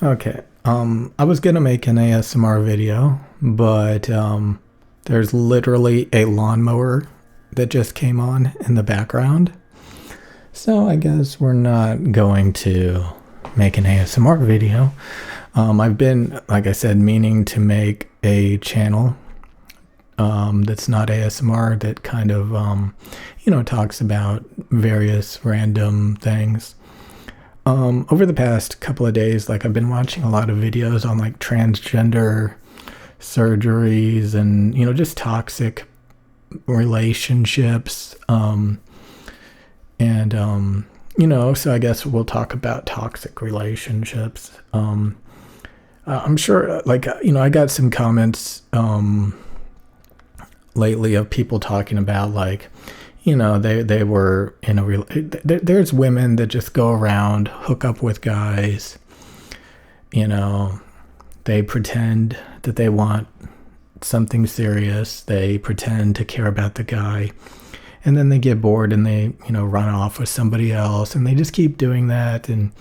Okay. I was gonna make an ASMR video, but there's literally a lawnmower that just came on in the background. So I guess we're not going to make an ASMR video. I've been, like I said, meaning to make a channel that's not ASMR that kind of, talks about various random things. Over the past couple of days, like I've been watching a lot of videos on like transgender surgeries and, just toxic relationships. So I guess we'll talk about toxic relationships. I'm sure, I got some comments lately of people talking about they were in there's women that just go around, hook up with guys, they pretend that they want something serious, they pretend to care about the guy, and then they get bored and they, run off with somebody else, and they just keep doing that, and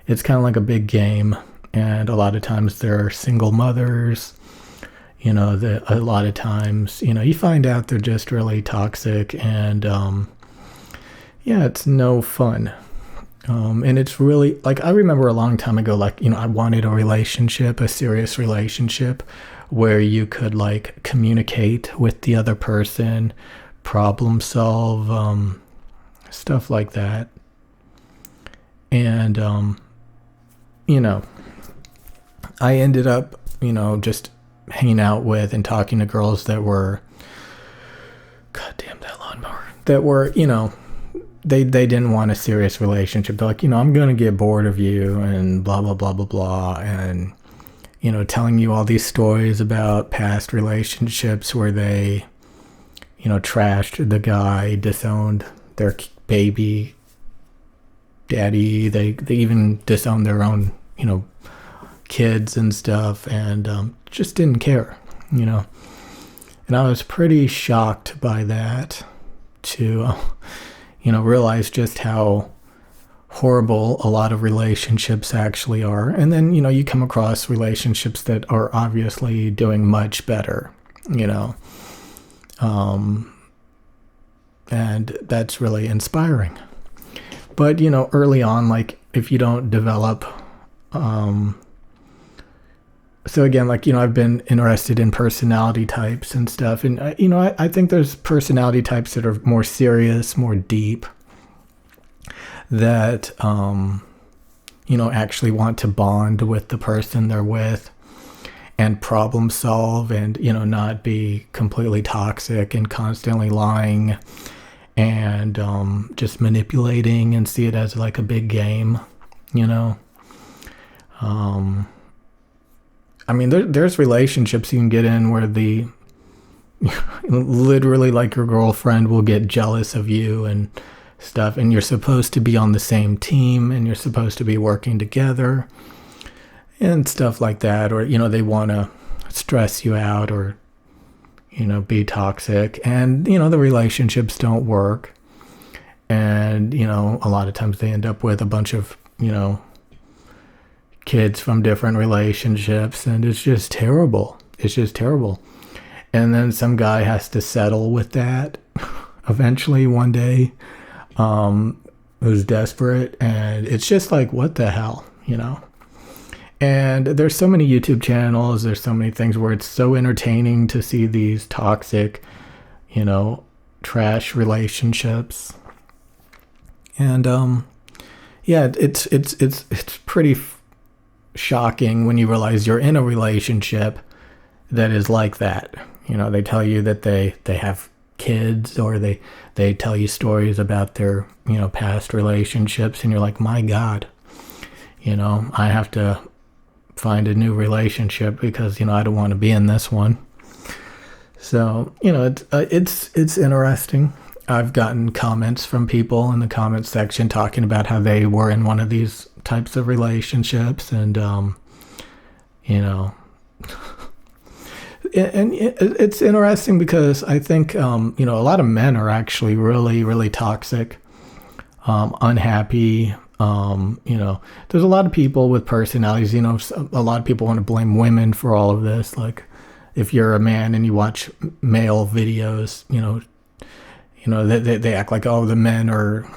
it's kind of like a big game, and a lot of times they're single mothers. A lot of times, you find out they're just really toxic, and it's no fun. And it's really I remember a long time ago, I wanted a relationship, a serious relationship where you could communicate with the other person, problem solve, stuff like that. And, I ended up, just hanging out with and talking to girls that were, God damn that lawnmower, that were, they didn't want a serious relationship. They're like, I'm going to get bored of you and blah, blah, blah, blah, blah. And, telling you all these stories about past relationships where they, trashed the guy, disowned their baby daddy. They even disowned their own, kids and stuff, and just didn't care, and I was pretty shocked by that to realize just how horrible a lot of relationships actually are. And then you come across relationships that are obviously doing much better, and that's really inspiring. But early on, if you don't develop so again, I've been interested in personality types and stuff. And, I think there's personality types that are more serious, more deep, that, actually want to bond with the person they're with and problem solve and, not be completely toxic and constantly lying and just manipulating and see it as a big game, there's relationships you can get in where literally your girlfriend will get jealous of you and stuff, and you're supposed to be on the same team and you're supposed to be working together and stuff like that. Or, they want to stress you out or, be toxic, and, the relationships don't work. And, a lot of times they end up with a bunch of, kids from different relationships, and it's just terrible. It's just terrible. And then some guy has to settle with that eventually one day, who's desperate, and it's just what the hell, And there's so many YouTube channels, there's so many things where it's so entertaining to see these toxic, trash relationships. And it's pretty shocking when you realize you're in a relationship that is like that. They tell you that they have kids, or they tell you stories about their, past relationships, and you're like, my God, I have to find a new relationship because, I don't want to be in this one. So, it's interesting. I've gotten comments from people in the comment section talking about how they were in one of these types of relationships, and and it's interesting because I think a lot of men are actually really, really toxic, unhappy, There's a lot of people with personalities. A lot of people want to blame women for all of this. Like, if you're a man and you watch male videos, they act like, oh, the men are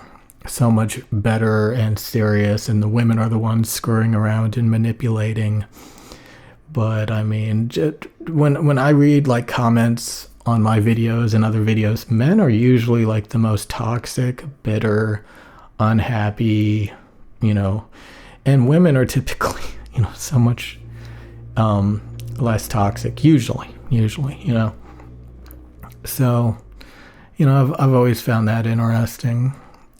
so much better and serious, and the women are the ones screwing around and manipulating. But I mean, when I read like comments on my videos and other videos, men are usually like the most toxic, bitter, unhappy, and women are typically, so much less toxic, usually. So, I've always found that interesting.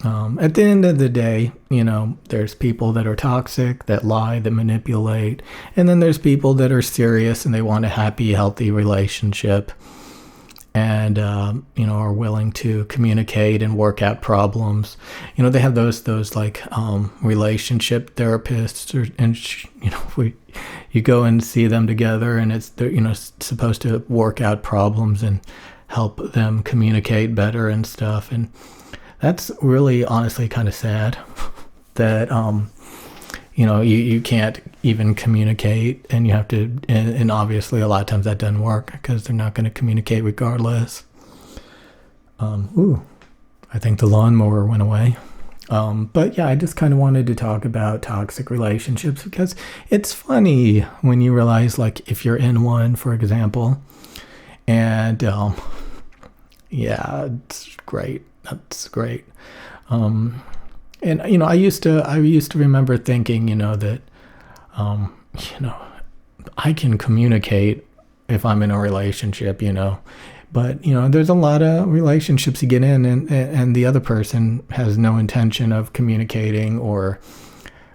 At the end of the day, there's people that are toxic, that lie, that manipulate, and then there's people that are serious and they want a happy, healthy relationship, and are willing to communicate and work out problems. They have those like relationship therapists, you go and see them together, and they're supposed to work out problems and help them communicate better and stuff. And that's really honestly kind of sad that you can't even communicate, and you have to, and obviously a lot of times that doesn't work because they're not going to communicate regardless. I think the lawnmower went away. But yeah, I just kind of wanted to talk about toxic relationships because it's funny when you realize, like, if you're in one, for example, and yeah, it's great. That's great. And I used to remember thinking, that I can communicate if I'm in a relationship, but there's a lot of relationships you get in, and the other person has no intention of communicating or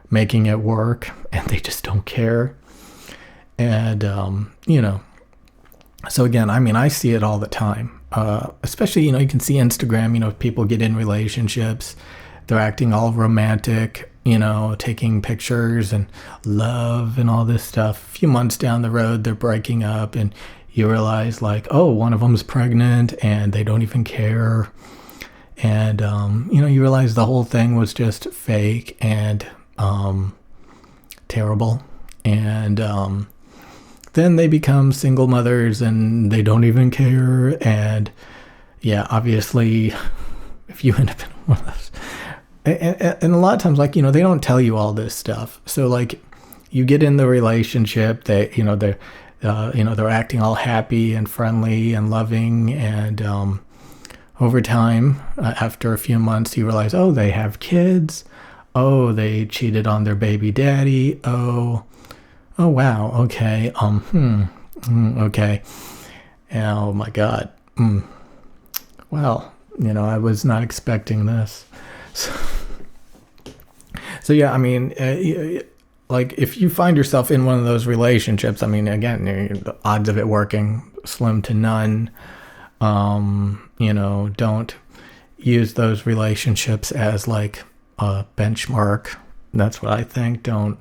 making it work, and they just don't care. And so again, I see it all the time. Especially, you can see Instagram, people get in relationships, they're acting all romantic, taking pictures and love and all this stuff. A few months down the road, they're breaking up, and you realize, like, oh, one of them's pregnant and they don't even care. And, you realize the whole thing was just fake and terrible. And then they become single mothers and they don't even care. And yeah, obviously, if you end up in one of those, and a lot of times, like, they don't tell you all this stuff. So like, you get in the relationship, they're acting all happy and friendly and loving, and over time, after a few months, you realize, oh, they have kids. Oh, they cheated on their baby daddy. Oh, wow. Okay. Okay. Oh my God. Well, I was not expecting this. So yeah, like, if you find yourself in one of those relationships, again, the odds of it working slim to none. Don't use those relationships as like a benchmark. That's what I think. Don't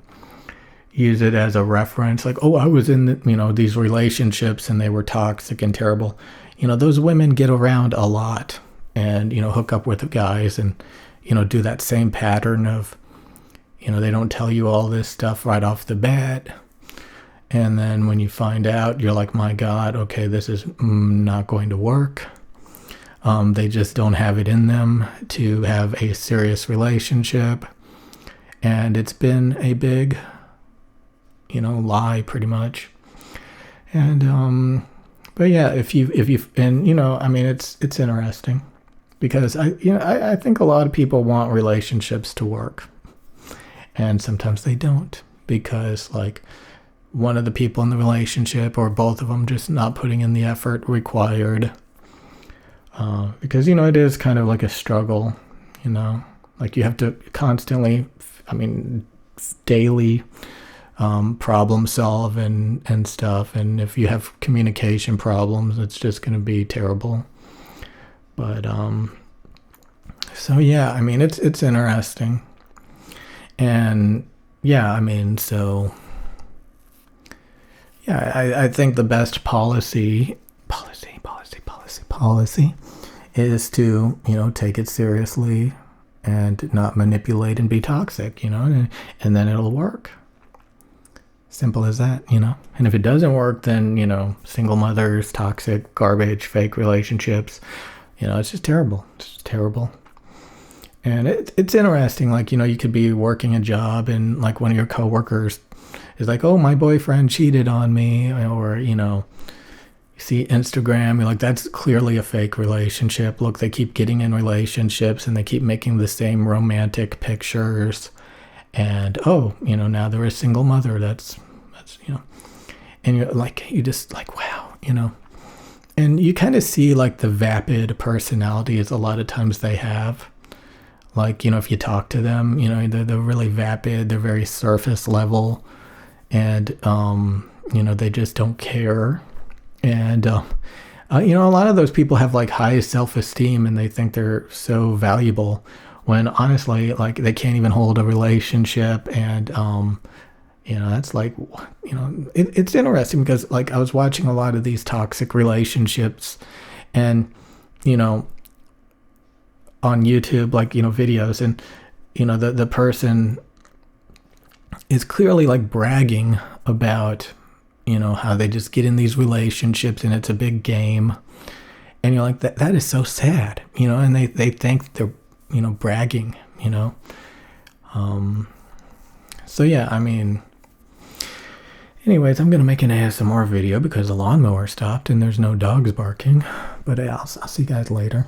use it as a reference. Like, oh, I was in these relationships and they were toxic and terrible. Those women get around a lot and, hook up with the guys and, do that same pattern of, they don't tell you all this stuff right off the bat. And then when you find out, you're like, my God, okay, this is not going to work. They just don't have it in them to have a serious relationship. And it's been a big, lie pretty much. And, but yeah, if you, and, it's interesting because I think a lot of people want relationships to work. And sometimes they don't, because like one of the people in the relationship or both of them just not putting in the effort required. Because, it is kind of like a struggle, like you have to constantly, daily problem solve and stuff. And if you have communication problems, it's just going to be terrible. But so yeah, it's interesting. And yeah, so yeah, I think the best policy is to, take it seriously and not manipulate and be toxic, and then it'll work. Simple as that, And if it doesn't work, then, single mothers, toxic, garbage, fake relationships, it's just terrible. It's just terrible. And it's interesting, like, you could be working a job and like one of your coworkers is like, oh, my boyfriend cheated on me, or, you see Instagram, you're like, that's clearly a fake relationship. Look, they keep getting in relationships and they keep making the same romantic pictures. And, oh, now they're a single mother. That's, and you're like, you just like, wow, and you kind of see like the vapid personalities a lot of times they have. Like, if you talk to them, they're really vapid. They're very surface level, and, they just don't care. And, a lot of those people have like high self-esteem and they think they're so valuable when honestly, like, they can't even hold a relationship. And, that's like, it's interesting because like I was watching a lot of these toxic relationships and, on YouTube, like, videos, and, the person is clearly like bragging about, how they just get in these relationships and it's a big game. And you're like, that is so sad, and they think they're, bragging, So yeah, I mean, anyways, I'm going to make an ASMR video because the lawnmower stopped and there's no dogs barking. But I'll see you guys later.